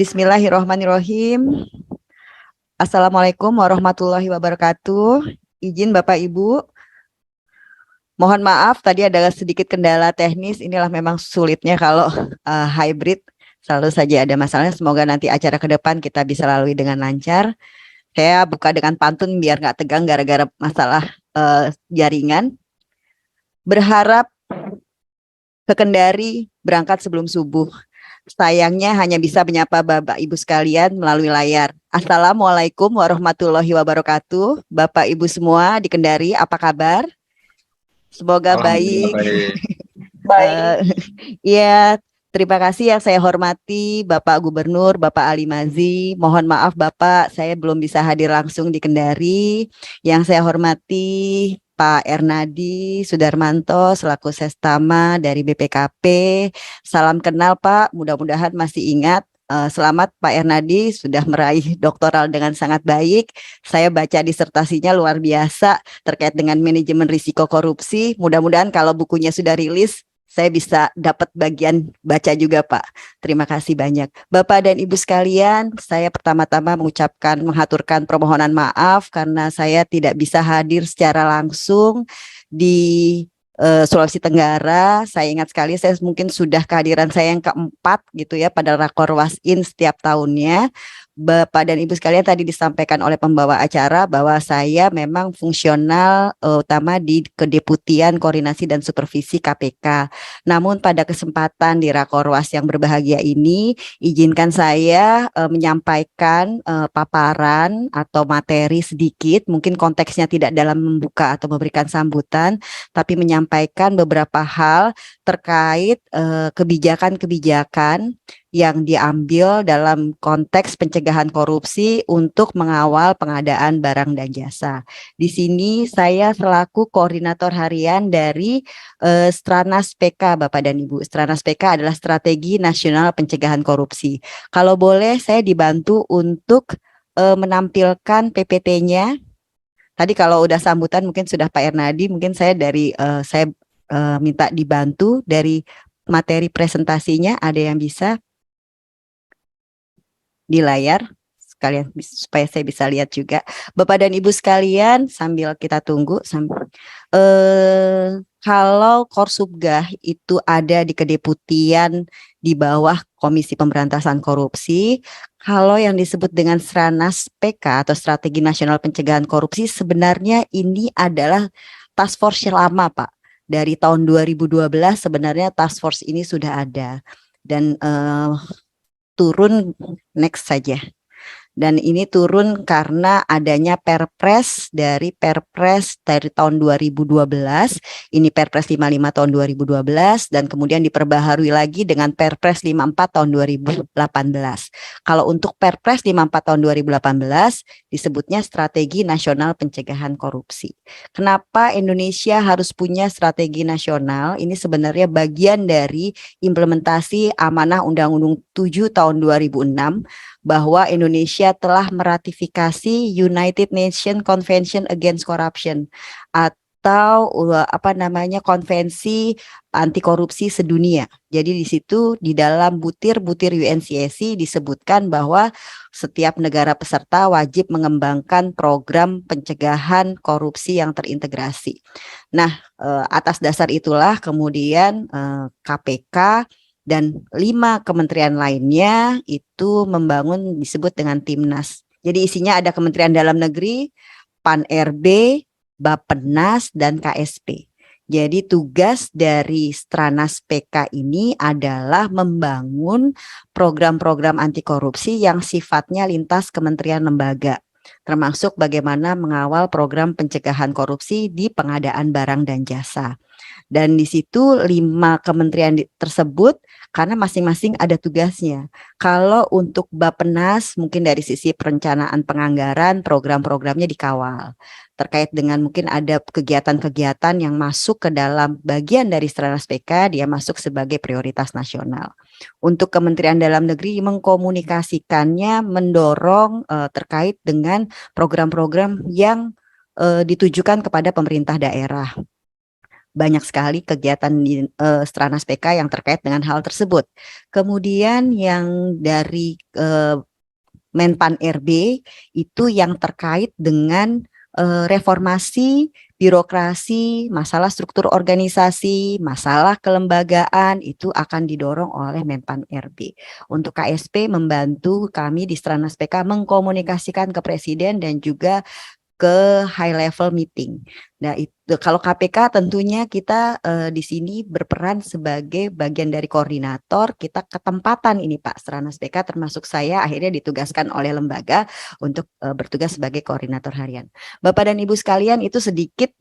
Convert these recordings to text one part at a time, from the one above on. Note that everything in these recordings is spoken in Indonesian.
Bismillahirrohmanirrohim. Assalamualaikum warahmatullahi wabarakatuh. Izin Bapak Ibu, mohon maaf tadi ada sedikit kendala teknis. Inilah memang sulitnya kalau hybrid. Selalu saja ada masalahnya. Semoga nanti acara ke depan kita bisa lalui dengan lancar. Saya buka dengan pantun biar nggak tegang gara-gara masalah jaringan. Berharap ke Kendari berangkat sebelum subuh. Sayangnya hanya bisa menyapa Bapak Ibu sekalian melalui layar. Assalamualaikum warahmatullahi wabarakatuh. Bapak Ibu semua di Kendari, apa kabar? Semoga Alhamdulillah baik. baik. Eh, Ya, terima kasih yang saya hormati Bapak Gubernur, Bapak Ali Mazi. Mohon maaf Bapak, saya belum bisa hadir langsung di Kendari. Yang saya hormati Pak Ernadi Sudarmanto selaku Sestama dari BPKP. Salam kenal Pak, mudah-mudahan masih ingat. Selamat Pak Ernadi sudah meraih doktoral dengan sangat baik. Saya baca disertasinya luar biasa terkait dengan manajemen risiko korupsi. Mudah-mudahan kalau bukunya sudah rilis, saya bisa dapat bagian baca juga, Pak. Terima kasih banyak. Bapak dan Ibu sekalian, saya pertama-tama menghaturkan permohonan maaf karena saya tidak bisa hadir secara langsung di Sulawesi Tenggara. Saya ingat sekali, saya mungkin sudah kehadiran saya yang keempat gitu ya pada Rakor Wasin setiap tahunnya. Bapak dan Ibu sekalian tadi disampaikan oleh pembawa acara bahwa saya memang fungsional utama di Kedeputian Koordinasi dan Supervisi KPK. Namun pada kesempatan di Rakorwas yang berbahagia ini, izinkan saya menyampaikan paparan atau materi sedikit, mungkin konteksnya tidak dalam membuka atau memberikan sambutan, tapi menyampaikan beberapa hal terkait kebijakan-kebijakan yang diambil dalam konteks pencegahan korupsi untuk mengawal pengadaan barang dan jasa. Di sini saya selaku koordinator harian dari Stranas PK, Bapak dan Ibu. Stranas PK adalah Strategi Nasional Pencegahan Korupsi. Kalau boleh saya dibantu untuk menampilkan PPT-nya. Tadi kalau udah sambutan mungkin sudah Pak Ernadi, mungkin saya minta dibantu dari materi presentasinya, ada yang bisa di layar sekalian supaya saya bisa lihat juga. Bapak dan Ibu sekalian, sambil kita tunggu kalau Korsubgah itu ada di kedeputian di bawah Komisi Pemberantasan Korupsi, kalau yang disebut dengan Stranas PK atau Strategi Nasional Pencegahan Korupsi sebenarnya ini adalah task force yang lama, Pak. Dari tahun 2012 sebenarnya task force ini sudah ada dan turun next saja. Dan ini turun karena adanya Perpres dari tahun 2012, ini Perpres 55 tahun 2012 dan kemudian diperbaharui lagi dengan Perpres 54 tahun 2018. Kalau untuk Perpres 54 tahun 2018 disebutnya Strategi Nasional Pencegahan Korupsi. Kenapa Indonesia harus punya strategi nasional? Ini sebenarnya bagian dari implementasi amanah Undang-Undang 7 tahun 2006 bahwa Indonesia telah meratifikasi United Nations Convention Against Corruption atau konvensi anti korupsi sedunia. Jadi di situ di dalam butir-butir UNCAC disebutkan bahwa setiap negara peserta wajib mengembangkan program pencegahan korupsi yang terintegrasi. Nah, atas dasar itulah kemudian KPK dan 5 kementerian lainnya itu membangun disebut dengan Timnas. Jadi isinya ada Kementerian Dalam Negeri, Pan-RB, Bappenas, dan KSP. Jadi tugas dari Stranas PK ini adalah membangun program-program anti korupsi yang sifatnya lintas kementerian lembaga, termasuk bagaimana mengawal program pencegahan korupsi di pengadaan barang dan jasa. Dan di situ 5 kementerian tersebut karena masing-masing ada tugasnya. Kalau untuk Bappenas mungkin dari sisi perencanaan penganggaran program-programnya dikawal. Terkait dengan mungkin ada kegiatan-kegiatan yang masuk ke dalam bagian dari Stranas PK, dia masuk sebagai prioritas nasional. Untuk Kementerian Dalam Negeri mengkomunikasikannya, mendorong terkait dengan program-program yang ditujukan kepada pemerintah daerah. banyak sekali kegiatan di Stranas PK yang terkait dengan hal tersebut. Kemudian yang dari Menpan RB itu yang terkait dengan reformasi birokrasi, masalah struktur organisasi, masalah kelembagaan itu akan didorong oleh Menpan RB. Untuk KSP membantu kami di Stranas PK mengkomunikasikan ke Presiden dan juga ke high level meeting. Nah, itu kalau KPK tentunya kita di sini berperan sebagai bagian dari koordinator. Kita ketempatan ini Pak Stranas PK termasuk saya akhirnya ditugaskan oleh lembaga untuk bertugas sebagai koordinator harian. Bapak dan Ibu sekalian itu sedikit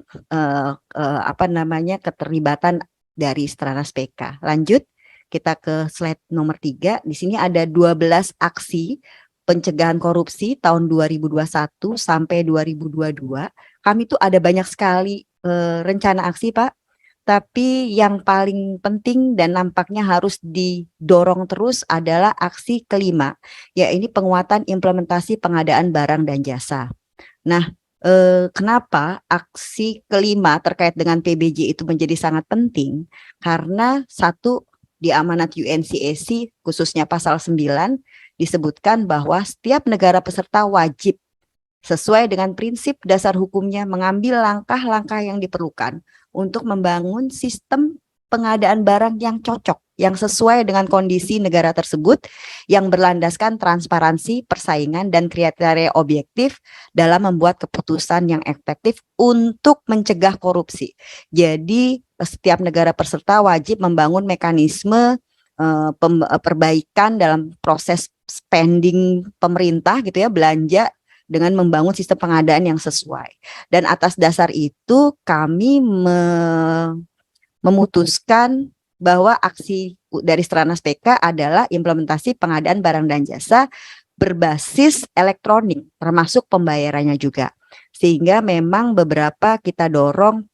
apa namanya keterlibatan dari Stranas PK. Lanjut kita ke slide nomor 3. Di sini ada 12 aksi pencegahan korupsi tahun 2021 sampai 2022. Kami tuh ada banyak sekali rencana aksi, Pak. Tapi yang paling penting dan nampaknya harus didorong terus adalah aksi kelima, yaitu penguatan implementasi pengadaan barang dan jasa. Nah, kenapa aksi kelima terkait dengan PBJ itu menjadi sangat penting? Karena satu, di amanat UNCAC khususnya pasal 9 disebutkan bahwa setiap negara peserta wajib sesuai dengan prinsip dasar hukumnya mengambil langkah-langkah yang diperlukan untuk membangun sistem pengadaan barang yang cocok, yang sesuai dengan kondisi negara tersebut, yang berlandaskan transparansi, persaingan, dan kriteria objektif dalam membuat keputusan yang efektif untuk mencegah korupsi. Jadi, setiap negara peserta wajib membangun mekanisme perbaikan dalam proses spending pemerintah gitu ya, belanja dengan membangun sistem pengadaan yang sesuai. Dan atas dasar itu kami memutuskan bahwa aksi dari Stranas PK adalah implementasi pengadaan barang dan jasa berbasis elektronik, termasuk pembayarannya juga. Sehingga memang beberapa kita dorong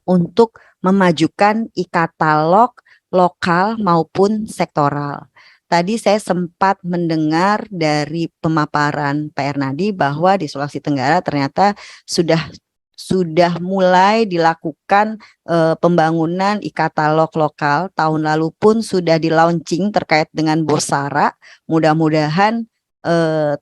untuk memajukan e-katalog lokal maupun sektoral. Tadi saya sempat mendengar dari pemaparan Pak Ernadi bahwa di Sulawesi Tenggara ternyata sudah mulai dilakukan pembangunan e-katalog lokal. Tahun lalu pun sudah di-launching terkait dengan Bosara. Mudah-mudahan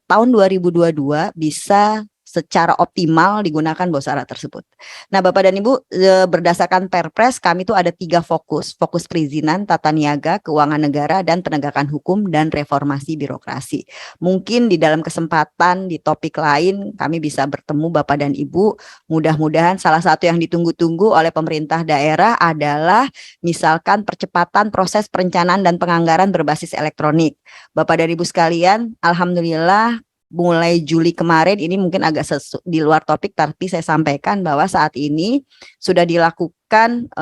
tahun 2022 bisa secara optimal digunakan Bosara tersebut. Nah, Bapak dan Ibu, berdasarkan Perpres, kami itu ada 3 fokus. Fokus perizinan, tata niaga, keuangan negara, dan penegakan hukum dan reformasi birokrasi. Mungkin di dalam kesempatan di topik lain, kami bisa bertemu Bapak dan Ibu. Mudah-mudahan salah satu yang ditunggu-tunggu oleh pemerintah daerah adalah misalkan percepatan proses perencanaan dan penganggaran berbasis elektronik. Bapak dan Ibu sekalian, alhamdulillah mulai Juli kemarin ini mungkin agak di luar topik, tapi saya sampaikan bahwa saat ini sudah dilakukan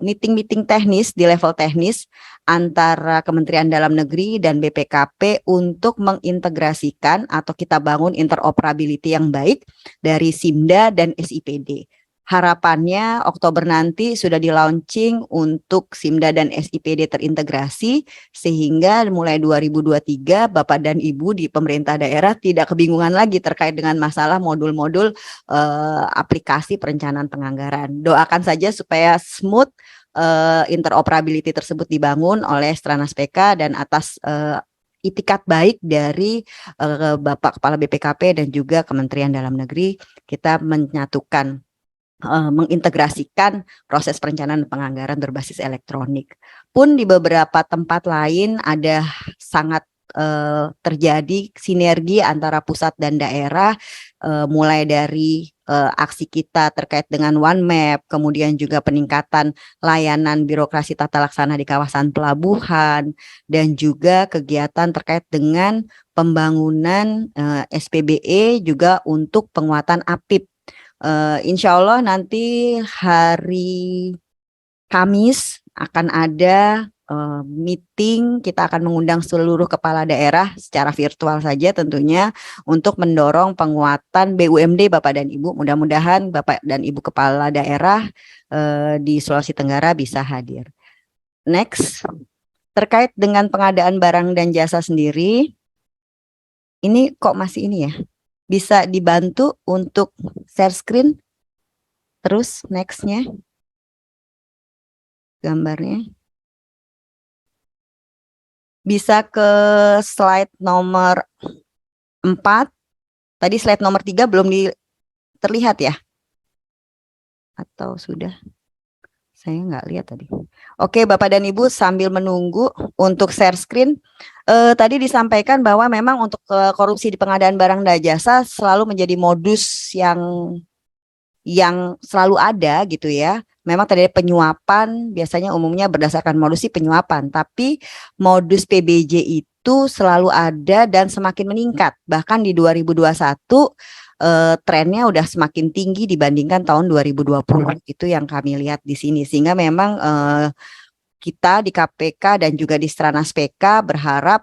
meeting-meeting teknis di level teknis antara Kementerian Dalam Negeri dan BPKP untuk mengintegrasikan atau kita bangun interoperability yang baik dari SIMDA dan SIPD. Harapannya Oktober nanti sudah di-launching untuk SIMDA dan SIPD terintegrasi sehingga mulai 2023 Bapak dan Ibu di pemerintah daerah tidak kebingungan lagi terkait dengan masalah modul-modul aplikasi perencanaan penganggaran. Doakan saja supaya smooth interoperability tersebut dibangun oleh Stranas PK dan atas itikat baik dari Bapak Kepala BPKP dan juga Kementerian Dalam Negeri, kita menyatukan mengintegrasikan proses perencanaan penganggaran berbasis elektronik. Pun di beberapa tempat lain ada sangat terjadi sinergi antara pusat dan daerah, mulai dari aksi kita terkait dengan One Map, kemudian juga peningkatan layanan birokrasi tata laksana di kawasan pelabuhan, dan juga kegiatan terkait dengan pembangunan SPBE juga untuk penguatan APIP. Insya Allah nanti hari Kamis akan ada meeting, kita akan mengundang seluruh kepala daerah secara virtual saja tentunya untuk mendorong penguatan BUMD Bapak dan Ibu. Mudah-mudahan Bapak dan Ibu kepala daerah di Sulawesi Tenggara bisa hadir. Next, terkait dengan pengadaan barang dan jasa sendiri, ini kok masih ini ya? Bisa dibantu untuk share screen? Terus next-nya. gambarnya. Bisa ke slide nomor 4. Tadi slide nomor 3 belum terlihat ya? Atau sudah? Saya nggak lihat tadi. Oke, Bapak dan Ibu, sambil menunggu untuk share screen, tadi disampaikan bahwa memang untuk korupsi di pengadaan barang dan jasa selalu menjadi modus yang selalu ada gitu ya. Memang terjadi penyuapan, biasanya umumnya berdasarkan modus penyuapan, tapi modus PBJ itu selalu ada dan semakin meningkat. Bahkan di 2021 trennya udah semakin tinggi dibandingkan tahun 2020. Itu yang kami lihat di sini. Sehingga memang kita di KPK dan juga di Stranas PK berharap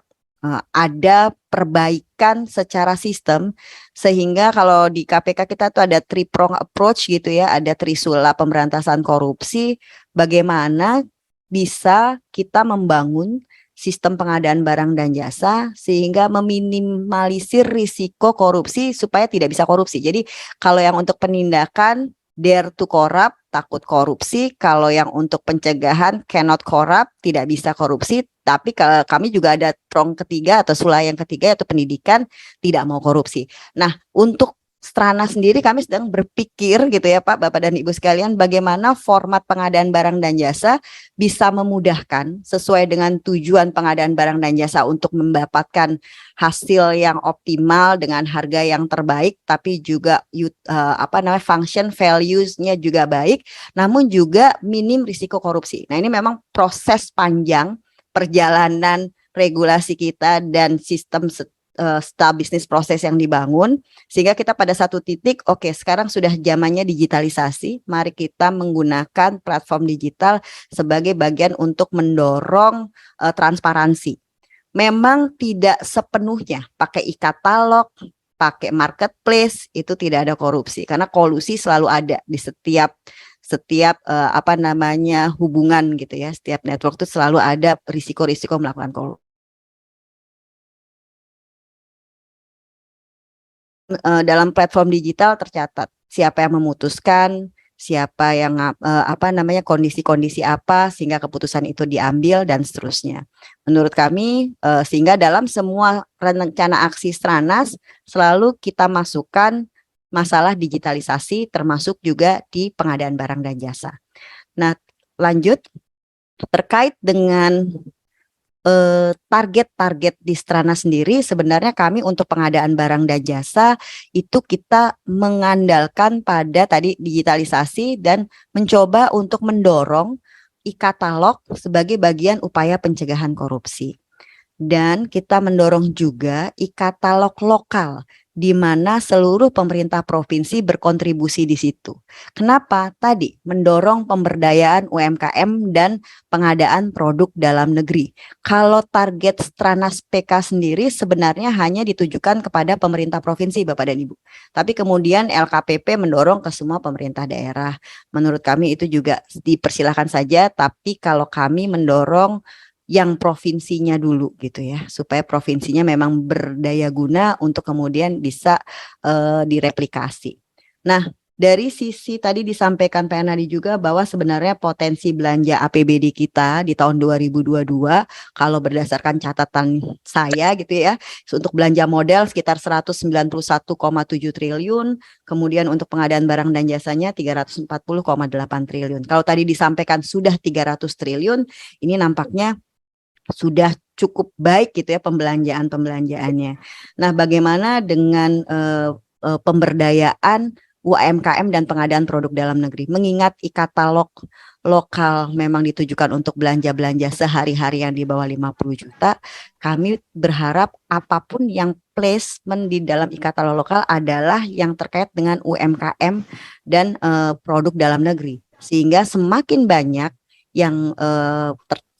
ada perbaikan secara sistem, sehingga kalau di KPK kita tuh ada three prong approach gitu ya, ada trisula pemberantasan korupsi, bagaimana bisa kita membangun sistem pengadaan barang dan jasa sehingga meminimalisir risiko korupsi supaya tidak bisa korupsi. Jadi kalau yang untuk penindakan dare to corrupt, takut korupsi. Kalau yang untuk pencegahan cannot corrupt, tidak bisa korupsi. Tapi kami juga ada prong ketiga atau sula yang ketiga yaitu pendidikan, tidak mau korupsi. Nah, untuk Strana sendiri kami sedang berpikir gitu ya Pak, Bapak dan Ibu sekalian, bagaimana format pengadaan barang dan jasa bisa memudahkan sesuai dengan tujuan pengadaan barang dan jasa untuk mendapatkan hasil yang optimal dengan harga yang terbaik, tapi juga function values-nya juga baik, namun juga minim risiko korupsi. Nah, ini memang proses panjang perjalanan regulasi kita dan sistem bisnis proses yang dibangun, sehingga kita pada satu titik, oke, sekarang sudah zamannya digitalisasi, mari kita menggunakan platform digital sebagai bagian untuk mendorong transparansi. Memang tidak sepenuhnya pakai e-katalog, pakai marketplace, itu tidak ada korupsi, karena kolusi selalu ada di setiap hubungan gitu ya, setiap network itu selalu ada risiko-risiko melakukan korupsi. Dalam platform digital tercatat siapa yang memutuskan, siapa yang kondisi-kondisi apa sehingga keputusan itu diambil dan seterusnya. Menurut kami sehingga dalam semua rencana aksi Stranas selalu kita masukkan masalah digitalisasi termasuk juga di pengadaan barang dan jasa. Nah, lanjut terkait dengan target-target di Strana sendiri, sebenarnya kami untuk pengadaan barang dan jasa itu kita mengandalkan pada tadi digitalisasi dan mencoba untuk mendorong e-katalog sebagai bagian upaya pencegahan korupsi. Dan kita mendorong juga e-katalog lokal di mana seluruh pemerintah provinsi berkontribusi di situ. Kenapa? Tadi mendorong pemberdayaan UMKM dan pengadaan produk dalam negeri. Kalau target Stranas PK sendiri sebenarnya hanya ditujukan kepada pemerintah provinsi, Bapak dan Ibu. Tapi kemudian LKPP mendorong ke semua pemerintah daerah. Menurut kami itu juga dipersilakan saja, tapi kalau kami mendorong yang provinsinya dulu gitu ya, supaya provinsinya memang berdaya guna untuk kemudian bisa direplikasi. Nah, dari sisi tadi disampaikan Pak Nadi juga bahwa sebenarnya potensi belanja APBD kita di tahun 2022 kalau berdasarkan catatan saya gitu ya, untuk belanja modal sekitar 191,7 triliun, kemudian untuk pengadaan barang dan jasanya 340,8 triliun. Kalau tadi disampaikan sudah 300 triliun, ini nampaknya sudah cukup baik gitu ya pembelanjaannya. Nah, bagaimana dengan pemberdayaan UMKM dan pengadaan produk dalam negeri? Mengingat e-katalog lokal memang ditujukan untuk belanja-belanja sehari-hari yang di bawah 50 juta, kami berharap apapun yang placement di dalam e-katalog lokal adalah yang terkait dengan UMKM dan produk dalam negeri. Sehingga semakin banyak yang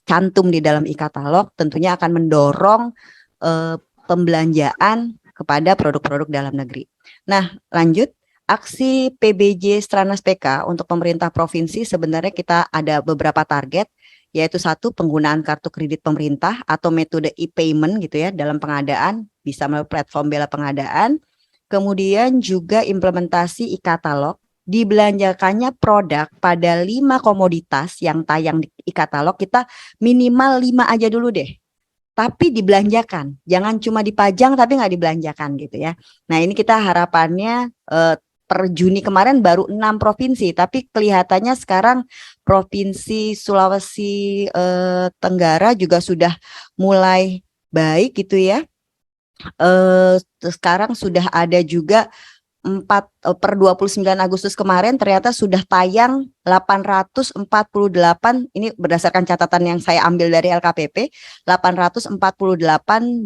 cantum di dalam e-katalog tentunya akan mendorong pembelanjaan kepada produk-produk dalam negeri. Nah, lanjut aksi PBJ Stranas PK untuk pemerintah provinsi sebenarnya kita ada beberapa target, yaitu satu penggunaan kartu kredit pemerintah atau metode e-payment gitu ya dalam pengadaan, bisa melalui platform bela pengadaan. Kemudian juga implementasi e-katalog dibelanjakannya produk pada 5 komoditas yang tayang di e-katalog, kita minimal 5 aja dulu deh. Tapi dibelanjakan, jangan cuma dipajang tapi nggak dibelanjakan gitu ya. Nah ini kita harapannya per Juni kemarin baru 6 provinsi, tapi kelihatannya sekarang Provinsi Sulawesi Tenggara juga sudah mulai baik gitu ya. Sekarang sudah ada juga 29 Agustus kemarin ternyata sudah tayang 848, ini berdasarkan catatan yang saya ambil dari LKPP, 848.229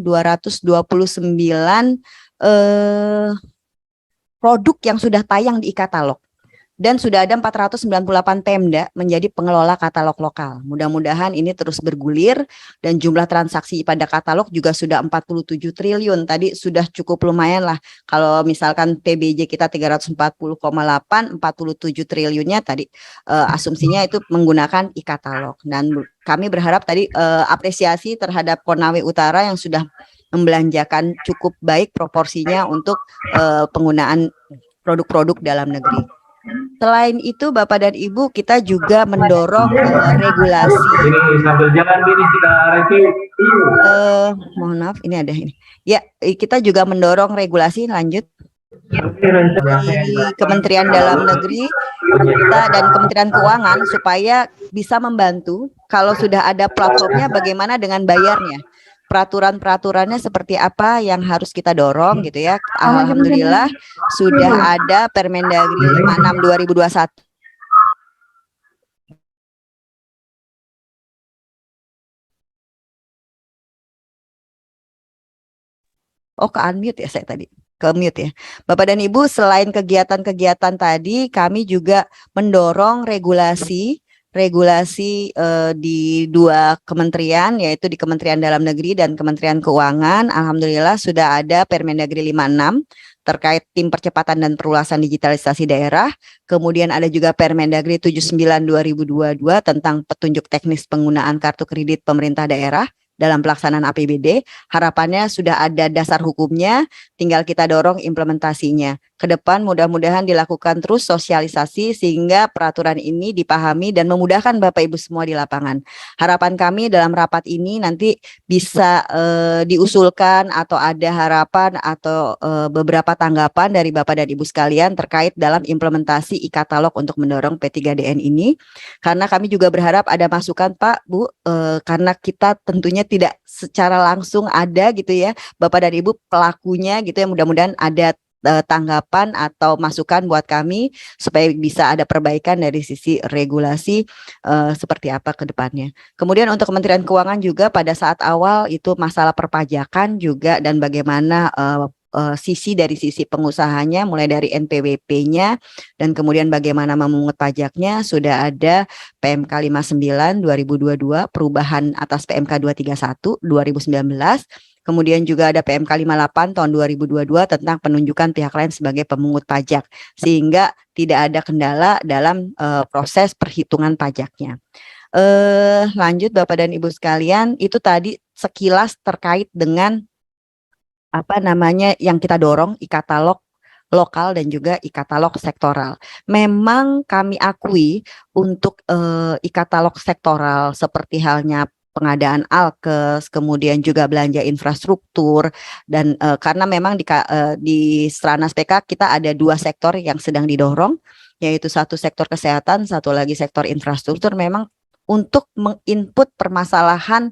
produk yang sudah tayang di e-katalog. Dan sudah ada 498 Pemda menjadi pengelola katalog lokal. Mudah-mudahan ini terus bergulir dan jumlah transaksi pada katalog juga sudah 47 triliun. Tadi sudah cukup lumayan lah. Kalau misalkan PBJ kita 340,8, 47 triliunnya tadi asumsinya itu menggunakan e-katalog. Dan kami berharap tadi apresiasi terhadap Konawe Utara yang sudah membelanjakan cukup baik proporsinya untuk penggunaan produk-produk dalam negeri. Selain itu, Bapak dan Ibu, kita juga mendorong regulasi. Ini sambil jalan gini kita review. Mohon maaf, ini ada ini. Ya, kita juga mendorong regulasi lanjut di Kementerian Dalam Negeri kita dan Kementerian Keuangan supaya bisa membantu kalau sudah ada platformnya bagaimana dengan bayarnya. Peraturan-peraturannya seperti apa yang harus kita dorong gitu ya. Alhamdulillah sudah ada Permendagri 56 2021. Oh, ke unmute ya saya tadi. Ke mute ya. Bapak dan Ibu, selain kegiatan-kegiatan tadi, kami juga mendorong regulasi di 2 kementerian, yaitu di Kementerian Dalam Negeri dan Kementerian Keuangan. Alhamdulillah sudah ada Permendagri 56 terkait tim percepatan dan perluasan digitalisasi daerah. Kemudian ada juga Permendagri 79 2022 tentang petunjuk teknis penggunaan kartu kredit pemerintah daerah dalam pelaksanaan APBD. Harapannya sudah ada dasar hukumnya, tinggal kita dorong implementasinya. Ke depan mudah-mudahan dilakukan terus sosialisasi sehingga peraturan ini dipahami dan memudahkan Bapak Ibu semua di lapangan. Harapan kami dalam rapat ini nanti bisa diusulkan atau ada harapan atau beberapa tanggapan dari Bapak dan Ibu sekalian terkait dalam implementasi e-katalog untuk mendorong P3DN ini. Karena kami juga berharap ada masukan Pak, Bu, karena kita tentunya tidak secara langsung ada gitu ya, Bapak dan Ibu pelakunya gitu ya, mudah-mudahan ada tanggapan atau masukan buat kami supaya bisa ada perbaikan dari sisi regulasi seperti apa ke depannya. Kemudian untuk Kementerian Keuangan juga pada saat awal itu masalah perpajakan juga dan bagaimana dari sisi pengusahanya mulai dari NPWP-nya dan kemudian bagaimana memungut pajaknya sudah ada PMK 59 2022 perubahan atas PMK 231 2019. Kemudian juga ada PMK 58 tahun 2022 tentang penunjukan pihak lain sebagai pemungut pajak sehingga tidak ada kendala dalam proses perhitungan pajaknya. Lanjut Bapak dan Ibu sekalian, itu tadi sekilas terkait dengan apa namanya yang kita dorong e-katalog lokal dan juga e-katalog sektoral. Memang kami akui untuk e-katalog sektoral seperti halnya pengadaan alkes, kemudian juga belanja infrastruktur dan karena memang di Stranas PK kita ada 2 sektor yang sedang didorong, yaitu satu sektor kesehatan, satu lagi sektor infrastruktur. Memang untuk menginput permasalahan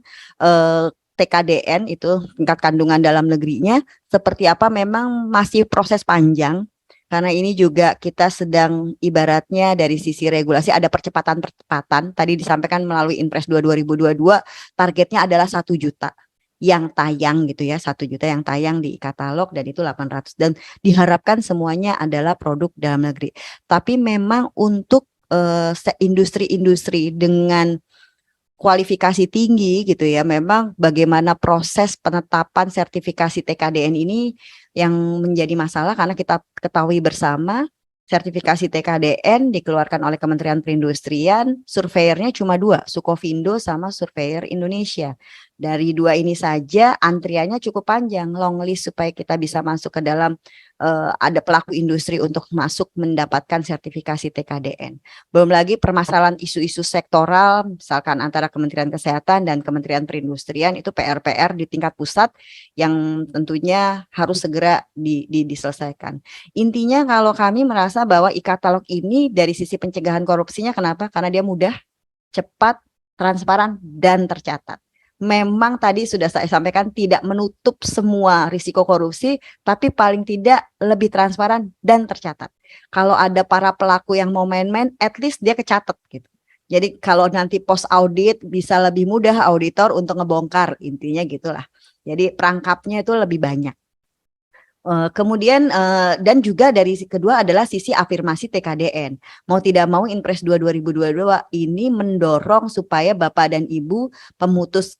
TKDN itu tingkat kandungan dalam negerinya seperti apa memang masih proses panjang. Karena ini juga kita sedang ibaratnya dari sisi regulasi ada percepatan-percepatan. Tadi disampaikan melalui Inpres 2 2022 targetnya adalah 1 juta yang tayang gitu ya, 1 juta yang tayang di katalog dan itu 800 dan diharapkan semuanya adalah produk dalam negeri. Tapi memang untuk industri-industri dengan kualifikasi tinggi gitu ya, memang bagaimana proses penetapan sertifikasi TKDN ini yang menjadi masalah karena kita ketahui bersama sertifikasi TKDN dikeluarkan oleh Kementerian Perindustrian, surveyornya cuma 2, Sukovindo sama Surveyor Indonesia. Dari dua ini saja antriannya cukup panjang, long list supaya kita bisa masuk ke dalam ada pelaku industri untuk masuk mendapatkan sertifikasi TKDN. Belum lagi permasalahan isu-isu sektoral, misalkan antara Kementerian Kesehatan dan Kementerian Perindustrian itu PR-PR di tingkat pusat yang tentunya harus segera diselesaikan. Intinya kalau kami merasa bahwa e-katalog ini dari sisi pencegahan korupsinya kenapa? Karena dia mudah, cepat, transparan, dan tercatat. Memang tadi sudah saya sampaikan tidak menutup semua risiko korupsi, tapi paling tidak lebih transparan dan tercatat. Kalau ada para pelaku yang mau main-main, at least dia kecatat gitu. Jadi kalau nanti post audit bisa lebih mudah auditor untuk ngebongkar, intinya gitulah. Jadi perangkapnya itu lebih banyak. Kemudian dan juga dari kedua adalah sisi afirmasi TKDN. Mau tidak mau Inpres 2 2022 ini mendorong supaya Bapak dan Ibu pemutus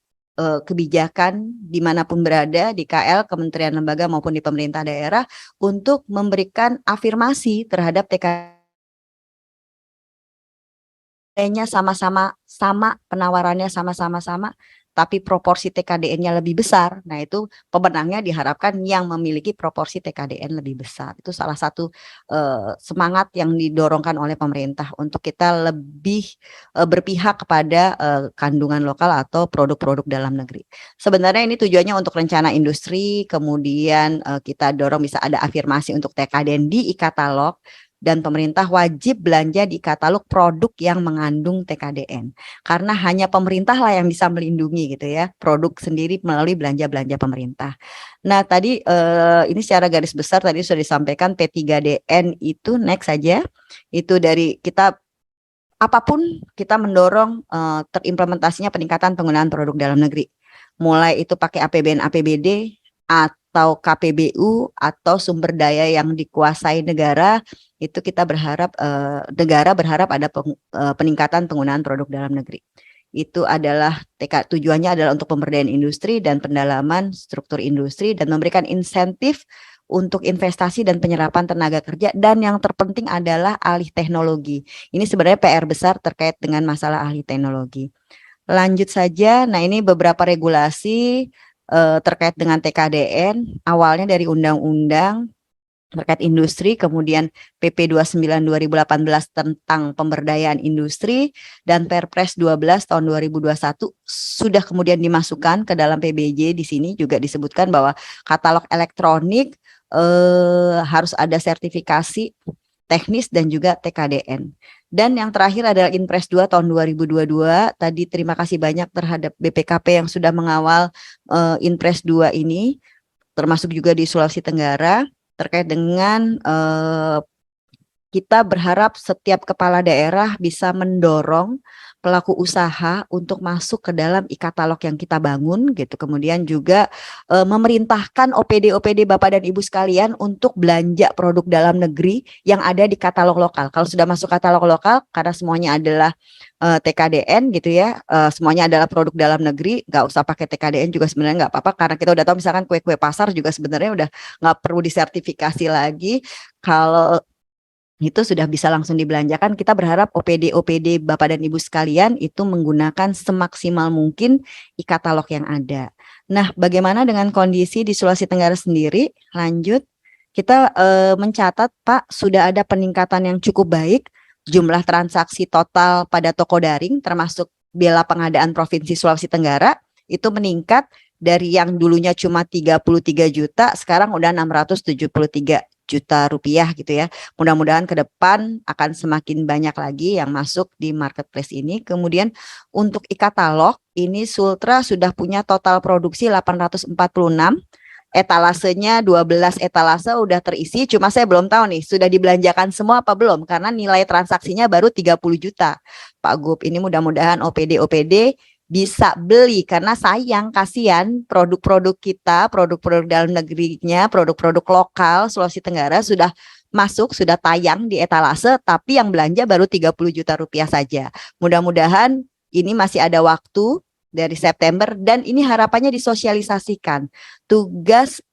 kebijakan dimanapun berada di KL, kementerian lembaga maupun di pemerintah daerah untuk memberikan afirmasi terhadap TKDN-nya sama-sama sama, penawarannya sama-sama, tapi proporsi TKDN-nya lebih besar. Nah, itu pemenangnya diharapkan yang memiliki proporsi TKDN lebih besar. Itu salah satu semangat yang didorongkan oleh pemerintah untuk kita lebih berpihak kepada kandungan lokal atau produk-produk dalam negeri. Sebenarnya ini tujuannya untuk rencana industri, kemudian kita dorong bisa ada afirmasi untuk TKDN di e-katalog, dan pemerintah wajib belanja di katalog produk yang mengandung TKDN. Karena hanya pemerintah lah yang bisa melindungi gitu ya, produk sendiri melalui belanja-belanja pemerintah. Nah tadi ini secara garis besar tadi sudah disampaikan P3DN itu next saja, itu dari kita apapun kita mendorong terimplementasinya peningkatan penggunaan produk dalam negeri. Mulai itu pakai APBN, APBD, atau KPBU, atau sumber daya yang dikuasai negara, itu kita berharap negara berharap ada peningkatan penggunaan produk dalam negeri. Itu adalah tujuannya adalah untuk pemberdayaan industri dan pendalaman struktur industri dan memberikan insentif untuk investasi dan penyerapan tenaga kerja, dan yang terpenting adalah alih teknologi. Ini sebenarnya PR besar terkait dengan masalah alih teknologi. Lanjut saja, nah ini beberapa regulasi terkait dengan TKDN, awalnya dari undang-undang terkait industri, kemudian PP 29 2018 tentang pemberdayaan industri, dan Perpres 12 tahun 2021 sudah kemudian dimasukkan ke dalam PBJ. Di sini juga disebutkan bahwa katalog elektronik harus ada sertifikasi teknis dan juga TKDN. Dan yang terakhir adalah Inpres 2 tahun 2022. Tadi terima kasih banyak terhadap BPKP yang sudah mengawal Inpres 2 ini, termasuk juga di Sulawesi Tenggara, terkait dengan kita berharap setiap kepala daerah bisa mendorong pelaku usaha untuk masuk ke dalam e-katalog yang kita bangun gitu. Kemudian juga memerintahkan OPD Bapak dan Ibu sekalian untuk belanja produk dalam negeri yang ada di katalog lokal. Kalau sudah masuk katalog lokal, karena semuanya adalah TKDN gitu ya, semuanya adalah produk dalam negeri, nggak usah pakai TKDN juga sebenarnya nggak apa-apa, karena kita udah tahu misalkan kue-kue pasar juga sebenarnya udah nggak perlu disertifikasi lagi. Kalau itu sudah bisa langsung dibelanjakan. Kita berharap OPD Bapak dan Ibu sekalian itu menggunakan semaksimal mungkin e-katalog yang ada. Nah, bagaimana dengan kondisi di Sulawesi Tenggara sendiri? Lanjut, kita mencatat Pak, sudah ada peningkatan yang cukup baik. Jumlah transaksi total pada toko daring termasuk Bela Pengadaan Provinsi Sulawesi Tenggara itu meningkat dari yang dulunya cuma 33 juta, sekarang udah 673 juta rupiah gitu ya. Mudah-mudahan ke depan akan semakin banyak lagi yang masuk di marketplace ini. Kemudian untuk e-katalog ini Sultra sudah punya total produksi 846, etalasenya 12 etalase udah terisi, cuma saya belum tahu nih sudah dibelanjakan semua apa belum, karena nilai transaksinya baru 30 juta. Pak Gub, ini mudah-mudahan OPD bisa beli, karena sayang, kasihan produk-produk kita, produk-produk dalam negerinya, produk-produk lokal Sulawesi Tenggara sudah masuk, sudah tayang di etalase, tapi yang belanja baru 30 juta rupiah saja. Mudah-mudahan ini masih ada waktu dari September, dan ini harapannya disosialisasikan. Tugas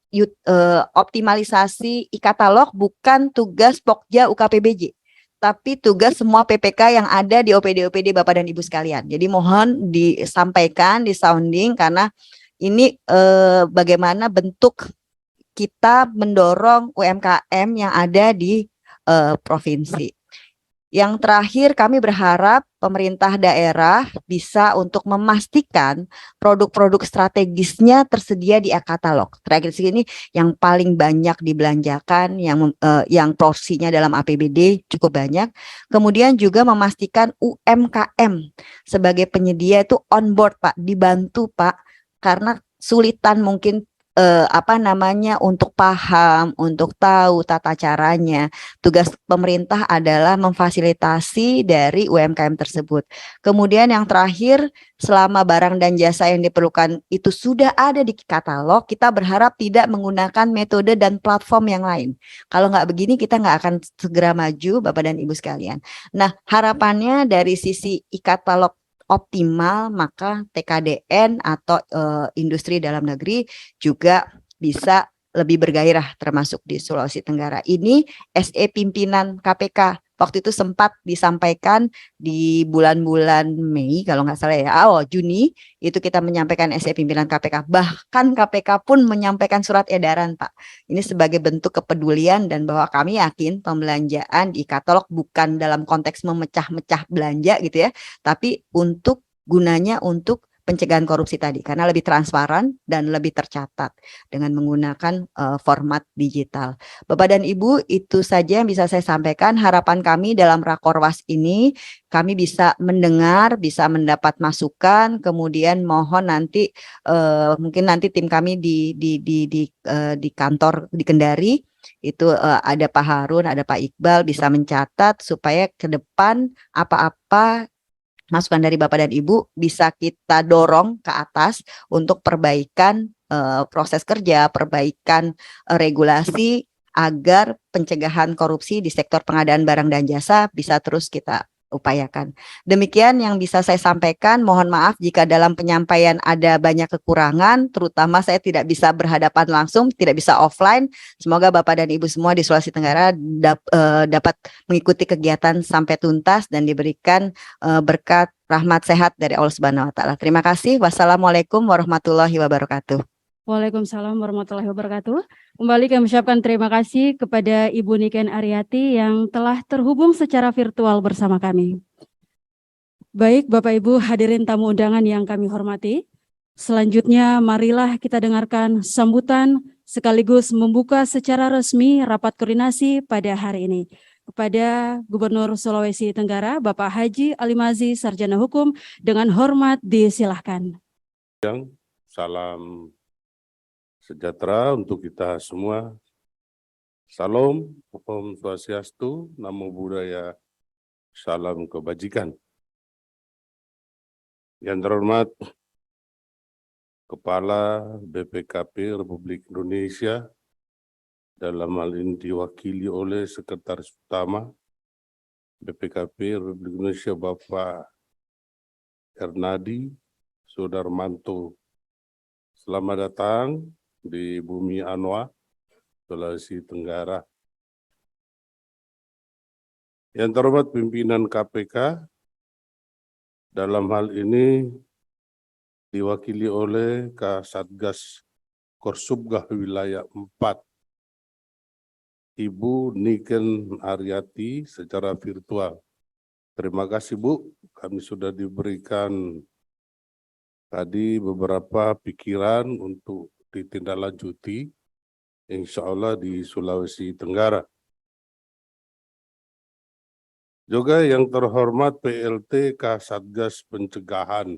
optimalisasi e-katalog bukan tugas Pokja UKPBJ, tapi tugas semua PPK yang ada di OPD-OPD Bapak dan Ibu sekalian. Jadi mohon disampaikan, disounding karena ini bagaimana bentuk kita mendorong UMKM yang ada di provinsi. Yang terakhir, kami berharap pemerintah daerah bisa untuk memastikan produk-produk strategisnya tersedia di e-katalog. Terakhir ini yang paling banyak dibelanjakan, yang porsinya dalam APBD cukup banyak. Kemudian juga memastikan UMKM sebagai penyedia itu on board, Pak, dibantu, Pak, karena sulitan mungkin untuk paham, untuk tahu tata caranya. Tugas pemerintah adalah memfasilitasi dari UMKM tersebut. Kemudian yang terakhir, selama barang dan jasa yang diperlukan itu sudah ada di katalog, kita berharap tidak menggunakan metode dan platform yang lain. Kalau nggak begini, kita nggak akan segera maju, Bapak dan Ibu sekalian. Nah, harapannya dari sisi e-katalog optimal, maka TKDN atau industri dalam negeri juga bisa lebih bergairah termasuk di Sulawesi Tenggara. Ini SE pimpinan KPK waktu itu sempat disampaikan di bulan-bulan Mei kalau nggak salah ya, Juni itu kita menyampaikan SE pimpinan KPK. Bahkan KPK pun menyampaikan surat edaran, Pak. Ini sebagai bentuk kepedulian dan bahwa kami yakin pembelanjaan di katalog bukan dalam konteks memecah-mecah belanja gitu ya, tapi gunanya untuk pencegahan korupsi tadi karena lebih transparan dan lebih tercatat dengan menggunakan format digital. Bapak dan Ibu, itu saja yang bisa saya sampaikan. Harapan kami dalam Rakorwas ini kami bisa mendengar, bisa mendapat masukan, kemudian mohon nanti mungkin nanti tim kami di kantor di Kendari itu ada Pak Harun, ada Pak Iqbal bisa mencatat supaya ke depan apa-apa masukan dari Bapak dan Ibu bisa kita dorong ke atas untuk perbaikan proses kerja, perbaikan regulasi agar pencegahan korupsi di sektor pengadaan barang dan jasa bisa terus kita upayakan. Demikian yang bisa saya sampaikan. Mohon maaf jika dalam penyampaian ada banyak kekurangan, terutama saya tidak bisa berhadapan langsung, tidak bisa offline. Semoga Bapak dan Ibu semua di Sulawesi Tenggara dapat mengikuti kegiatan sampai tuntas dan diberikan berkat rahmat sehat dari Allah Subhanahu wa taala. Terima kasih. Wassalamualaikum warahmatullahi wabarakatuh. Waalaikumsalam warahmatullahi wabarakatuh. Kembali kami ucapkan terima kasih kepada Ibu Niken Aryati yang telah terhubung secara virtual bersama kami. Baik Bapak Ibu hadirin tamu undangan yang kami hormati. Selanjutnya marilah kita dengarkan sambutan sekaligus membuka secara resmi rapat koordinasi pada hari ini. Kepada Gubernur Sulawesi Tenggara Bapak Haji Alimazi Sarjana Hukum dengan hormat disilahkan. Salam sejahtera untuk kita semua. Salam, Om Swastiastu, Namo Buddhaya, salam kebajikan. Yang terhormat Kepala BPKP Republik Indonesia, dalam hal ini diwakili oleh Sekretaris Utama BPKP Republik Indonesia Bapak Ernadi Sudarmanto. Selamat datang di Bumi Anoa, Sulawesi Tenggara. Yang terhormat pimpinan KPK, dalam hal ini diwakili oleh Kasatgas Korsubgah Wilayah 4, Ibu Niken Aryati secara virtual. Terima kasih Bu, kami sudah diberikan tadi beberapa pikiran untuk ditindaklanjuti, insya Allah di Sulawesi Tenggara. Juga yang terhormat PLT Kasatgas Pencegahan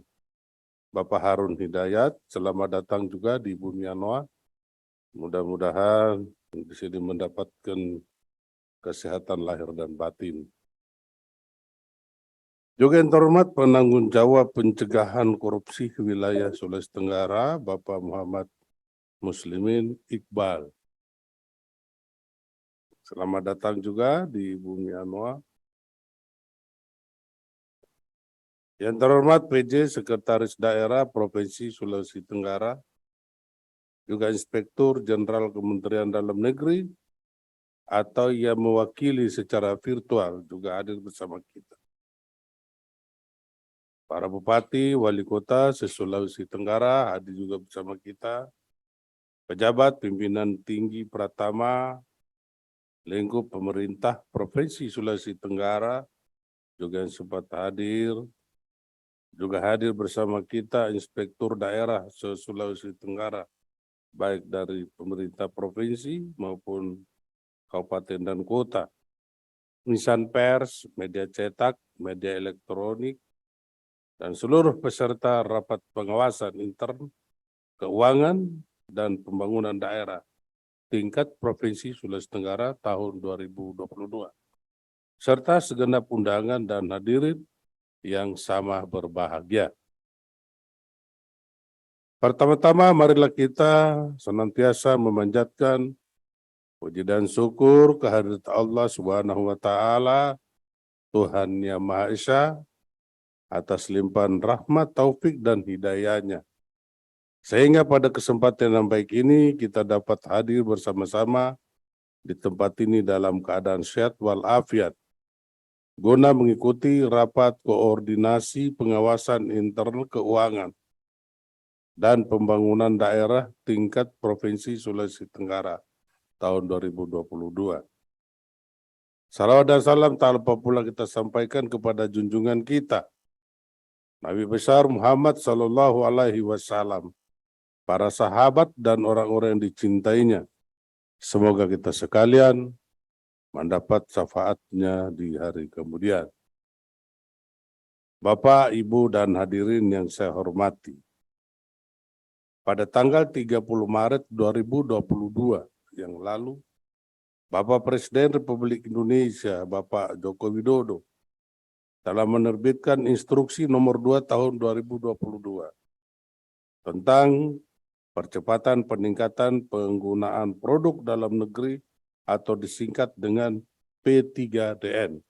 Bapak Harun Hidayat, selamat datang juga di Bumi Anoa. Mudah-mudahan di sini mendapatkan kesehatan lahir dan batin. Juga yang terhormat penanggung jawab pencegahan korupsi wilayah Sulawesi Tenggara, Bapak Muhammad Muslimin Iqbal. Selamat datang juga di Bumi Anoa. Yang terhormat PJ Sekretaris Daerah Provinsi Sulawesi Tenggara, juga Inspektur Jenderal Kementerian Dalam Negeri, atau yang mewakili secara virtual juga hadir bersama kita. Para bupati, wali kota se-Sulawesi Tenggara hadir juga bersama kita. Pejabat pimpinan tinggi Pratama, lingkup pemerintah Provinsi Sulawesi Tenggara juga yang sempat hadir. Juga hadir bersama kita inspektur daerah se-Sulawesi Tenggara, baik dari pemerintah provinsi maupun kabupaten dan kota. Insan pers, media cetak, media elektronik, dan seluruh peserta rapat pengawasan intern, keuangan, dan pembangunan daerah tingkat Provinsi Sulawesi Tenggara tahun 2022. Serta segenap undangan dan hadirin yang sama berbahagia. Pertama-tama marilah kita senantiasa memanjatkan puji dan syukur kehadirat Allah Subhanahu wa taala, Tuhan Yang Maha Esa, atas limpahan rahmat, taufik dan hidayahnya. Sehingga pada kesempatan yang baik ini kita dapat hadir bersama-sama di tempat ini dalam keadaan sehat walafiat, guna mengikuti rapat koordinasi pengawasan internal keuangan dan pembangunan daerah tingkat Provinsi Sulawesi Tenggara tahun 2022. Salawat dan salam tak lupa pula kita sampaikan kepada junjungan kita, Nabi besar Muhammad Sallallahu Alaihi Wasallam, para sahabat dan orang-orang yang dicintainya. Semoga kita sekalian mendapat syafaatnya di hari kemudian. Bapak, Ibu, dan hadirin yang saya hormati, pada tanggal 30 Maret 2022 yang lalu, Bapak Presiden Republik Indonesia, Bapak Joko Widodo, telah menerbitkan instruksi nomor 2 tahun 2022 tentang percepatan peningkatan penggunaan produk dalam negeri atau disingkat dengan P3DN,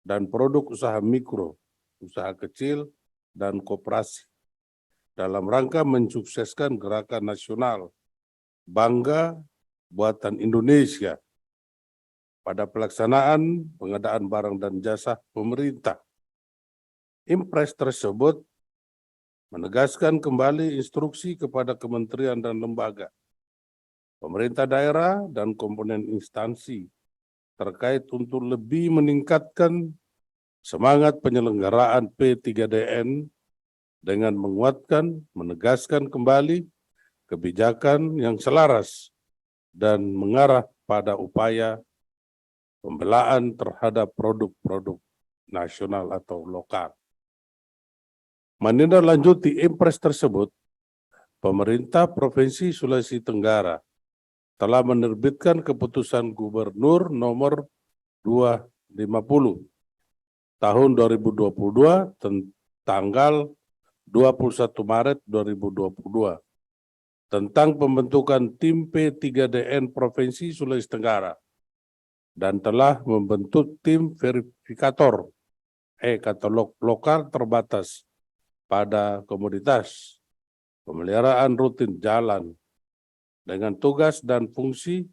dan produk usaha mikro, usaha kecil, dan koperasi dalam rangka mensukseskan gerakan nasional Bangga Buatan Indonesia pada pelaksanaan pengadaan barang dan jasa pemerintah. Impres tersebut menegaskan kembali instruksi kepada kementerian dan lembaga, pemerintah daerah, dan komponen instansi terkait untuk lebih meningkatkan semangat penyelenggaraan P3DN dengan menguatkan, menegaskan kembali kebijakan yang selaras dan mengarah pada upaya pembelaan terhadap produk-produk nasional atau lokal. Menindaklanjuti impres tersebut, pemerintah Provinsi Sulawesi Tenggara telah menerbitkan keputusan Gubernur nomor 250 tahun 2022 tanggal 21 Maret 2022 tentang pembentukan tim P3DN Provinsi Sulawesi Tenggara dan telah membentuk tim verifikator e-katalog lokal terbatas pada komoditas pemeliharaan rutin jalan dengan tugas dan fungsi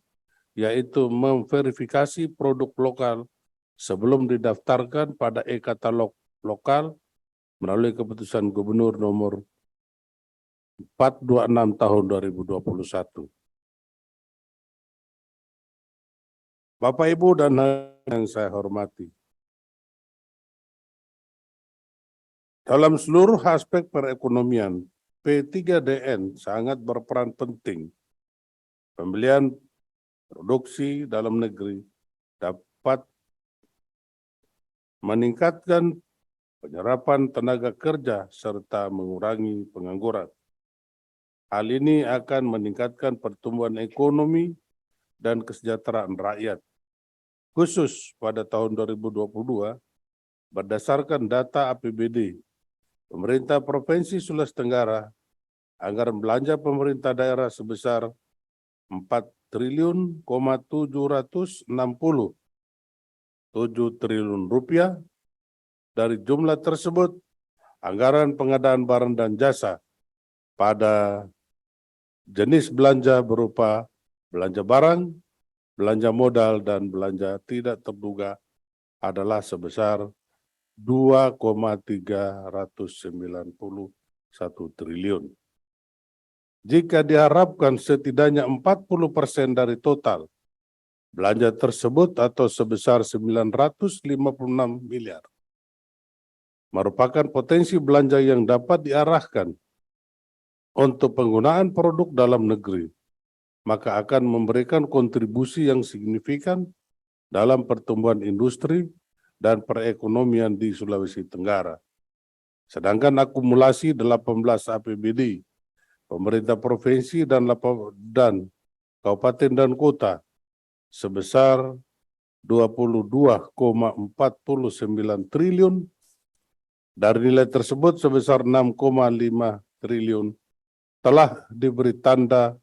yaitu memverifikasi produk lokal sebelum didaftarkan pada e-katalog lokal melalui keputusan Gubernur nomor 426 tahun 2021. Bapak, Ibu, dan yang saya hormati, dalam seluruh aspek perekonomian, P3DN sangat berperan penting. Pembelian produksi dalam negeri dapat meningkatkan penyerapan tenaga kerja serta mengurangi pengangguran. Hal ini akan meningkatkan pertumbuhan ekonomi dan kesejahteraan rakyat. Khusus pada tahun 2022, berdasarkan data APBD, pemerintah Provinsi Sulawesi Tenggara, anggaran belanja pemerintah daerah sebesar 4.760.7 triliun rupiah. Dari jumlah tersebut, anggaran pengadaan barang dan jasa pada jenis belanja berupa belanja barang, belanja modal dan belanja tidak terduga adalah sebesar 2,391 triliun. Jika diharapkan setidaknya 40% dari total belanja tersebut atau sebesar 956 miliar merupakan potensi belanja yang dapat diarahkan untuk penggunaan produk dalam negeri, maka akan memberikan kontribusi yang signifikan dalam pertumbuhan industri dan perekonomian di Sulawesi Tenggara. Sedangkan akumulasi 18 APBD pemerintah provinsi dan kabupaten dan kota sebesar 22,49 triliun. Dari nilai tersebut sebesar 6,5 triliun telah diberi tanda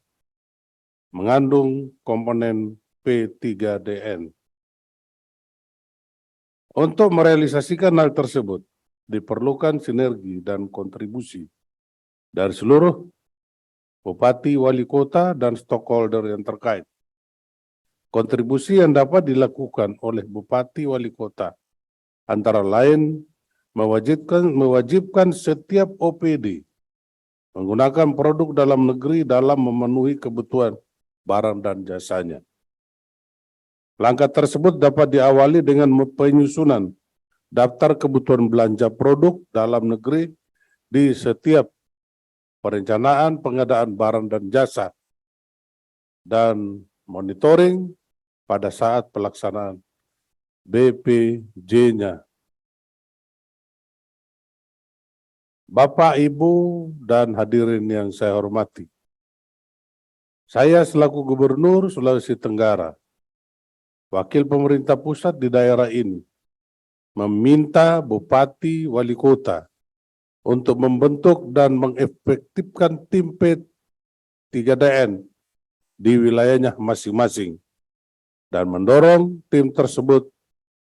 mengandung komponen P3DN. Untuk merealisasikan hal tersebut, diperlukan sinergi dan kontribusi dari seluruh bupati, wali kota, dan stakeholder yang terkait. Kontribusi yang dapat dilakukan oleh bupati, wali kota antara lain mewajibkan setiap OPD menggunakan produk dalam negeri dalam memenuhi kebutuhan barang dan jasanya. Langkah tersebut dapat diawali dengan penyusunan daftar kebutuhan belanja produk dalam negeri di setiap perencanaan pengadaan barang dan jasa dan monitoring pada saat pelaksanaan BPJ-nya. Bapak, Ibu, dan hadirin yang saya hormati, saya selaku Gubernur Sulawesi Tenggara, wakil pemerintah pusat di daerah ini, meminta Bupati Wali Kota untuk membentuk dan mengefektifkan tim P3DN di wilayahnya masing-masing dan mendorong tim tersebut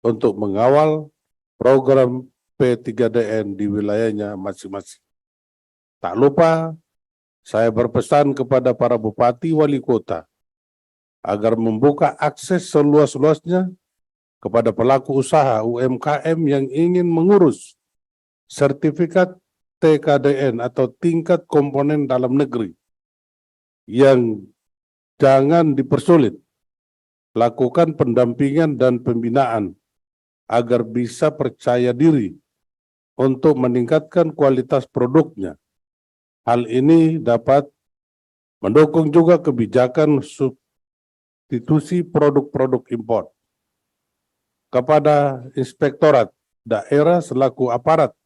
untuk mengawal program P3DN di wilayahnya masing-masing. Tak lupa, saya berpesan kepada para bupati wali kota agar membuka akses seluas-luasnya kepada pelaku usaha UMKM yang ingin mengurus sertifikat TKDN atau tingkat komponen dalam negeri, yang jangan dipersulit. Lakukan pendampingan dan pembinaan agar bisa percaya diri untuk meningkatkan kualitas produknya. Hal ini dapat mendukung juga kebijakan substitusi produk-produk impor. Kepada Inspektorat Daerah selaku aparat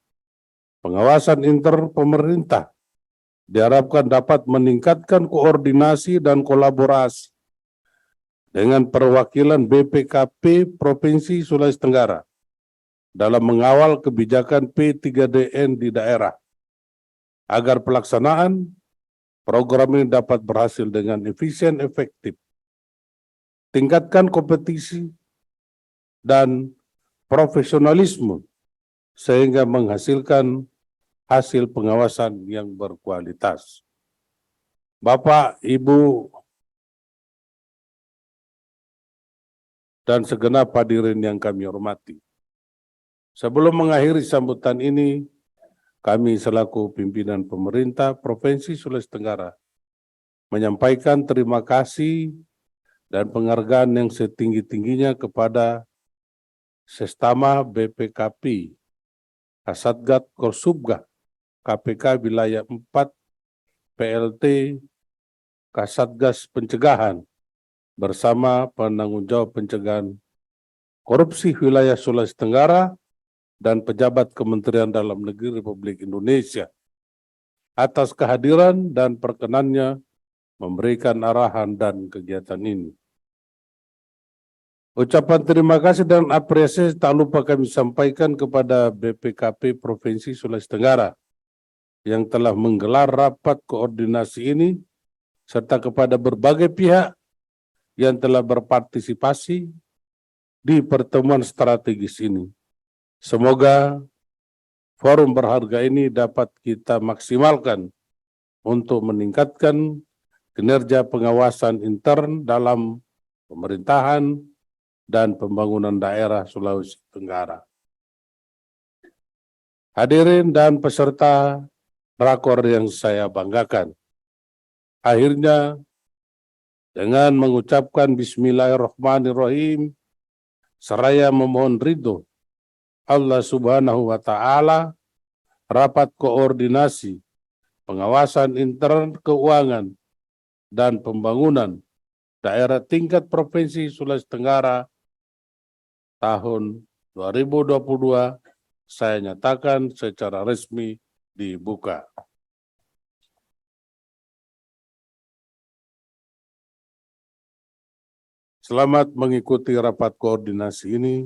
pengawasan inter pemerintah, diharapkan dapat meningkatkan koordinasi dan kolaborasi dengan perwakilan BPKP Provinsi Sulawesi Tenggara dalam mengawal kebijakan P3DN di daerah, agar pelaksanaan program ini dapat berhasil dengan efisien efektif. Tingkatkan kompetisi dan profesionalisme sehingga menghasilkan hasil pengawasan yang berkualitas. Bapak, Ibu, dan segenap hadirin yang kami hormati, sebelum mengakhiri sambutan ini, kami selaku pimpinan pemerintah Provinsi Sulawesi Tenggara menyampaikan terima kasih dan penghargaan yang setinggi-tingginya kepada Sestama BPKP, Kasatgas Korsubga, KPK Wilayah 4, PLT, Kasatgas Pencegahan, bersama penanggung jawab pencegahan korupsi wilayah Sulawesi Tenggara dan pejabat Kementerian Dalam Negeri Republik Indonesia atas kehadiran dan perkenannya memberikan arahan dan kegiatan ini. Ucapan terima kasih dan apresiasi tak lupa kami sampaikan kepada BPKP Provinsi Sulawesi Tenggara yang telah menggelar rapat koordinasi ini, serta kepada berbagai pihak yang telah berpartisipasi di pertemuan strategis ini. Semoga forum berharga ini dapat kita maksimalkan untuk meningkatkan kinerja pengawasan intern dalam pemerintahan, dan pembangunan daerah Sulawesi Tenggara. Hadirin dan peserta rakor yang saya banggakan, akhirnya dengan mengucapkan Bismillahirrahmanirrahim, seraya memohon ridho Allah Subhanahu wa Ta'ala, rapat koordinasi pengawasan intern keuangan dan pembangunan daerah tingkat Provinsi Sulawesi Tenggara tahun 2022 saya nyatakan secara resmi dibuka. Selamat mengikuti rapat koordinasi ini.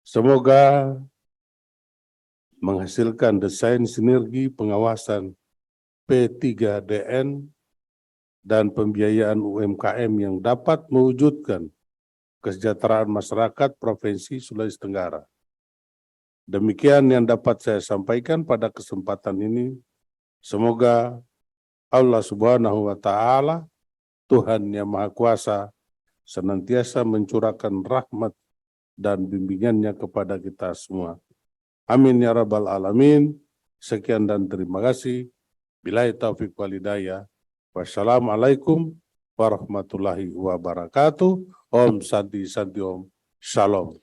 Semoga menghasilkan desain sinergi pengawasan P3DN dan pembiayaan UMKM yang dapat mewujudkan kesejahteraan masyarakat Provinsi Sulawesi Tenggara. Demikian yang dapat saya sampaikan pada kesempatan ini. Semoga Allah Subhanahu wa Ta'ala, Tuhan yang Maha Kuasa, senantiasa mencurahkan rahmat dan bimbingannya kepada kita semua. Amin ya rabbal alamin. Sekian dan terima kasih. Billahi taufiq wal hidayah. Wassalamualaikum warahmatullahi wabarakatuh. Om Santi Santi Om. Shalom.